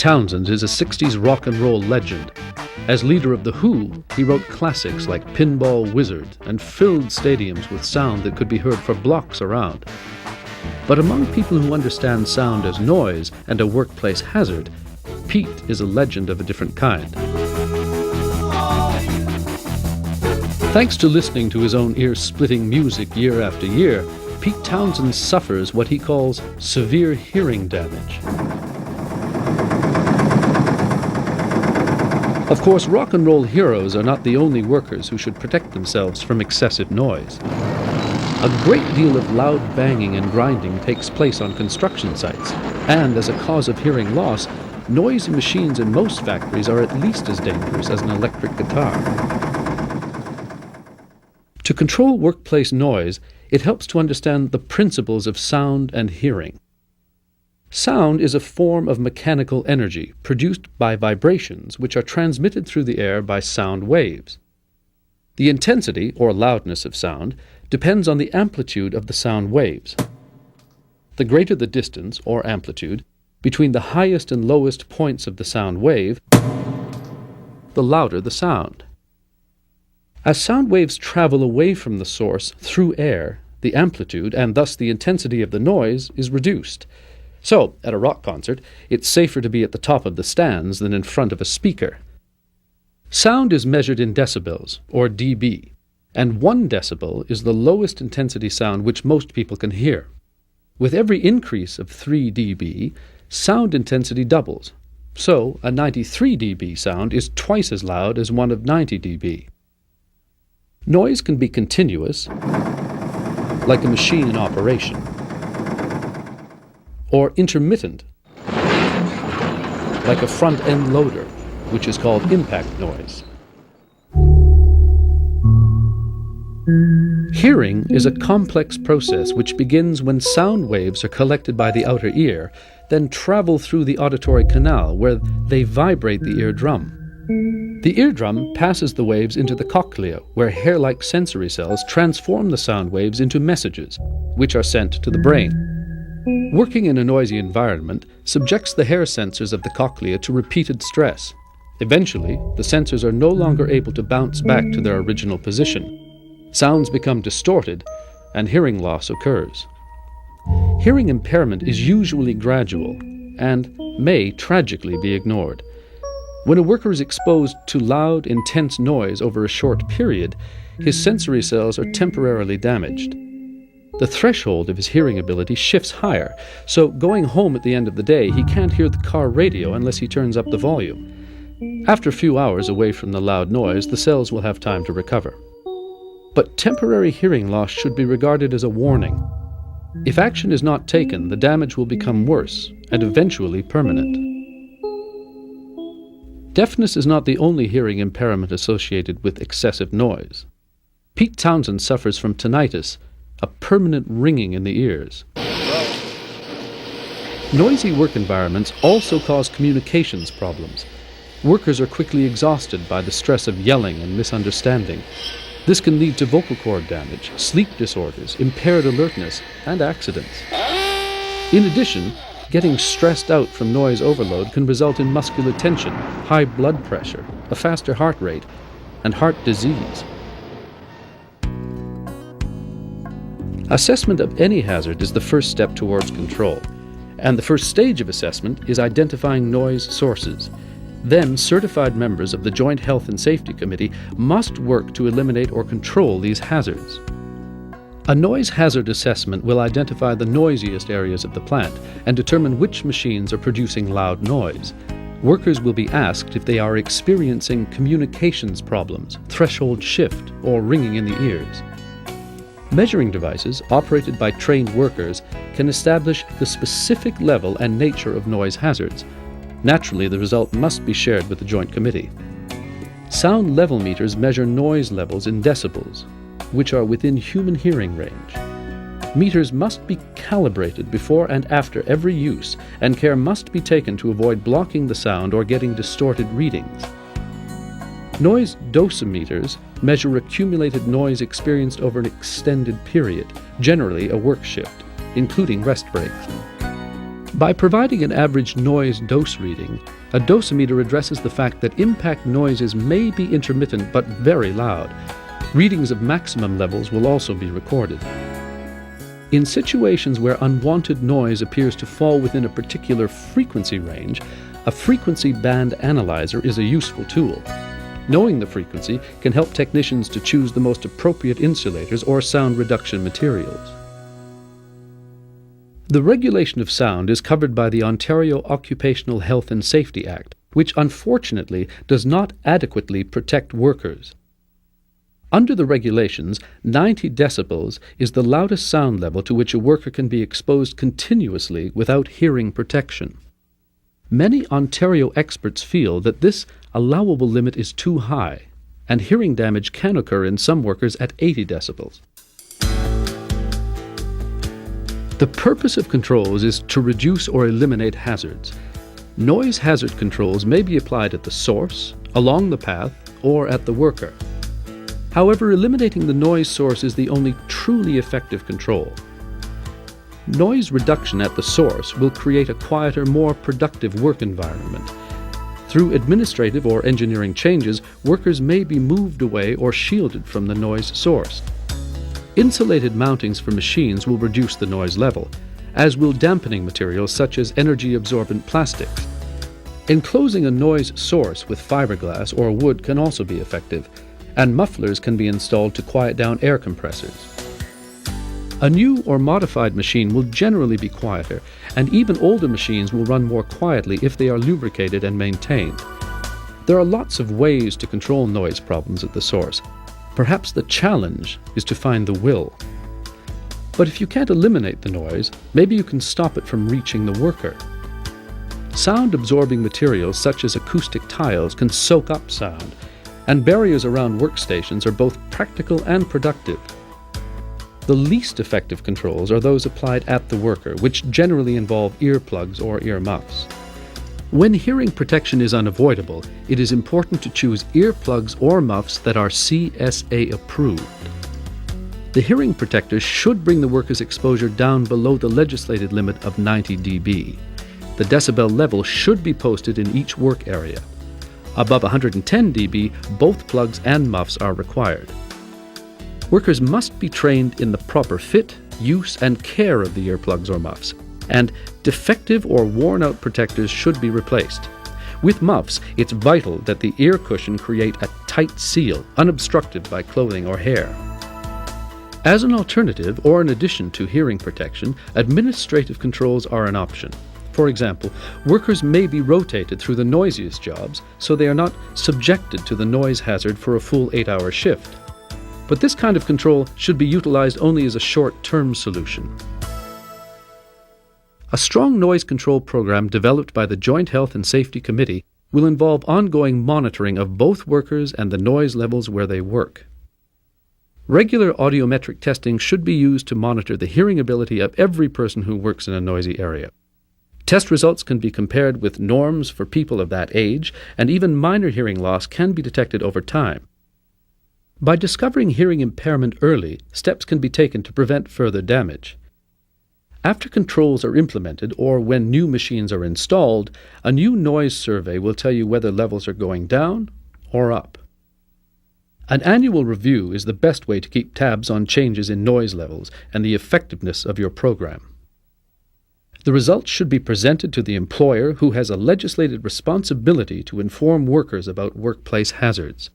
Townshend is a 60s rock and roll legend. As leader of The Who, he wrote classics like Pinball Wizard and filled stadiums with sound that could be heard for blocks around. But among people who understand sound as noise and a workplace hazard, Pete is a legend of a different kind. Thanks to listening to his own ear-splitting music year after year, Pete Townshend suffers what he calls severe hearing damage. Of course, rock and roll heroes are not the only workers who should protect themselves from excessive noise. A great deal of loud banging and grinding takes place on construction sites, and as a cause of hearing loss, noisy machines in most factories are at least as dangerous as an electric guitar. To control workplace noise, it helps to understand the principles of sound and hearing. Sound is a form of mechanical energy produced by vibrations which are transmitted through the air by sound waves. The intensity, or loudness of sound, depends on the amplitude of the sound waves. The greater the distance, or amplitude, between the highest and lowest points of the sound wave, the louder the sound. As sound waves travel away from the source through air, the amplitude, and thus the intensity of the noise, is reduced. So, at a rock concert, it's safer to be at the top of the stands than in front of a speaker. Sound is measured in decibels, or dB, and 1 decibel is the lowest intensity sound which most people can hear. With every increase of 3 dB, sound intensity doubles. So, a 93 dB sound is twice as loud as one of 90 dB. Noise can be continuous, like a machine in operation, or intermittent, like a front-end loader, which is called impact noise. Hearing is a complex process which begins when sound waves are collected by the outer ear, then travel through the auditory canal where they vibrate the eardrum. The eardrum passes the waves into the cochlea, where hair-like sensory cells transform the sound waves into messages, which are sent to the brain. Working in a noisy environment subjects the hair sensors of the cochlea to repeated stress. Eventually, the sensors are no longer able to bounce back to their original position. Sounds become distorted, and hearing loss occurs. Hearing impairment is usually gradual and may tragically be ignored. When a worker is exposed to loud, intense noise over a short period, his sensory cells are temporarily damaged. The threshold of his hearing ability shifts higher, so going home at the end of the day, he can't hear the car radio unless he turns up the volume. After a few hours away from the loud noise, the cells will have time to recover. But temporary hearing loss should be regarded as a warning. If action is not taken, the damage will become worse and eventually permanent. Deafness is not the only hearing impairment associated with excessive noise. Pete Townshend suffers from tinnitus, a permanent ringing in the ears. Noisy work environments also cause communications problems. Workers are quickly exhausted by the stress of yelling and misunderstanding. This can lead to vocal cord damage, sleep disorders, impaired alertness, and accidents. In addition, getting stressed out from noise overload can result in muscular tension, high blood pressure, a faster heart rate, and heart disease. Assessment of any hazard is the first step towards control, and the first stage of assessment is identifying noise sources. Then, certified members of the Joint Health and Safety Committee must work to eliminate or control these hazards. A noise hazard assessment will identify the noisiest areas of the plant and determine which machines are producing loud noise. Workers will be asked if they are experiencing communications problems, threshold shift, or ringing in the ears. Measuring devices, operated by trained workers, can establish the specific level and nature of noise hazards. Naturally, the result must be shared with the Joint Committee. Sound level meters measure noise levels in decibels, which are within human hearing range. Meters must be calibrated before and after every use, and care must be taken to avoid blocking the sound or getting distorted readings. Noise dosimeters measure accumulated noise experienced over an extended period, generally a work shift, including rest breaks. By providing an average noise dose reading, a dosimeter addresses the fact that impact noises may be intermittent but very loud. Readings of maximum levels will also be recorded. In situations where unwanted noise appears to fall within a particular frequency range, a frequency band analyzer is a useful tool. Knowing the frequency can help technicians to choose the most appropriate insulators or sound reduction materials. The regulation of sound is covered by the Ontario Occupational Health and Safety Act, which unfortunately does not adequately protect workers. Under the regulations, 90 decibels is the loudest sound level to which a worker can be exposed continuously without hearing protection. Many Ontario experts feel that this allowable limit is too high, and hearing damage can occur in some workers at 80 decibels. The purpose of controls is to reduce or eliminate hazards. Noise hazard controls may be applied at the source, along the path, or at the worker. However, eliminating the noise source is the only truly effective control. Noise reduction at the source will create a quieter, more productive work environment. Through administrative or engineering changes, workers may be moved away or shielded from the noise source. Insulated mountings for machines will reduce the noise level, as will dampening materials such as energy-absorbent plastics. Enclosing a noise source with fiberglass or wood can also be effective, and mufflers can be installed to quiet down air compressors. A new or modified machine will generally be quieter, and even older machines will run more quietly if they are lubricated and maintained. There are lots of ways to control noise problems at the source. Perhaps the challenge is to find the will. But if you can't eliminate the noise, maybe you can stop it from reaching the worker. Sound-absorbing materials such as acoustic tiles can soak up sound, and barriers around workstations are both practical and productive. The least effective controls are those applied at the worker, which generally involve earplugs or earmuffs. When hearing protection is unavoidable, it is important to choose earplugs or muffs that are CSA approved. The hearing protectors should bring the worker's exposure down below the legislated limit of 90 dB. The decibel level should be posted in each work area. Above 110 dB, both plugs and muffs are required. Workers must be trained in the proper fit, use, and care of the earplugs or muffs, and defective or worn-out protectors should be replaced. With muffs, it's vital that the ear cushion create a tight seal, unobstructed by clothing or hair. As an alternative or in addition to hearing protection, administrative controls are an option. For example, workers may be rotated through the noisiest jobs so they are not subjected to the noise hazard for a full 8-hour shift. But this kind of control should be utilized only as a short-term solution. A strong noise control program developed by the Joint Health and Safety Committee will involve ongoing monitoring of both workers and the noise levels where they work. Regular audiometric testing should be used to monitor the hearing ability of every person who works in a noisy area. Test results can be compared with norms for people of that age, and even minor hearing loss can be detected over time. By discovering hearing impairment early, steps can be taken to prevent further damage. After controls are implemented or when new machines are installed, a new noise survey will tell you whether levels are going down or up. An annual review is the best way to keep tabs on changes in noise levels and the effectiveness of your program. The results should be presented to the employer, who has a legislated responsibility to inform workers about workplace hazards.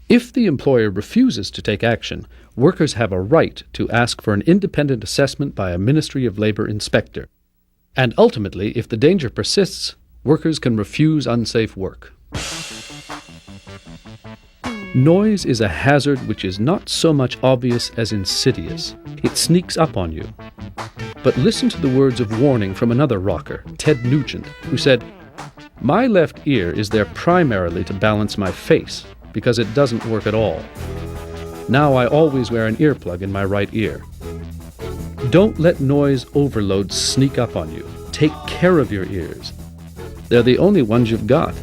If the employer refuses to take action, workers have a right to ask for an independent assessment by a Ministry of Labour inspector. And ultimately, if the danger persists, workers can refuse unsafe work. Noise is a hazard which is not so much obvious as insidious. It sneaks up on you. But listen to the words of warning from another rocker, Ted Nugent, who said, "My left ear is there primarily to balance my face, because it doesn't work at all. Now I always wear an earplug in my right ear." Don't let noise overload sneak up on you. Take care of your ears. They're the only ones you've got.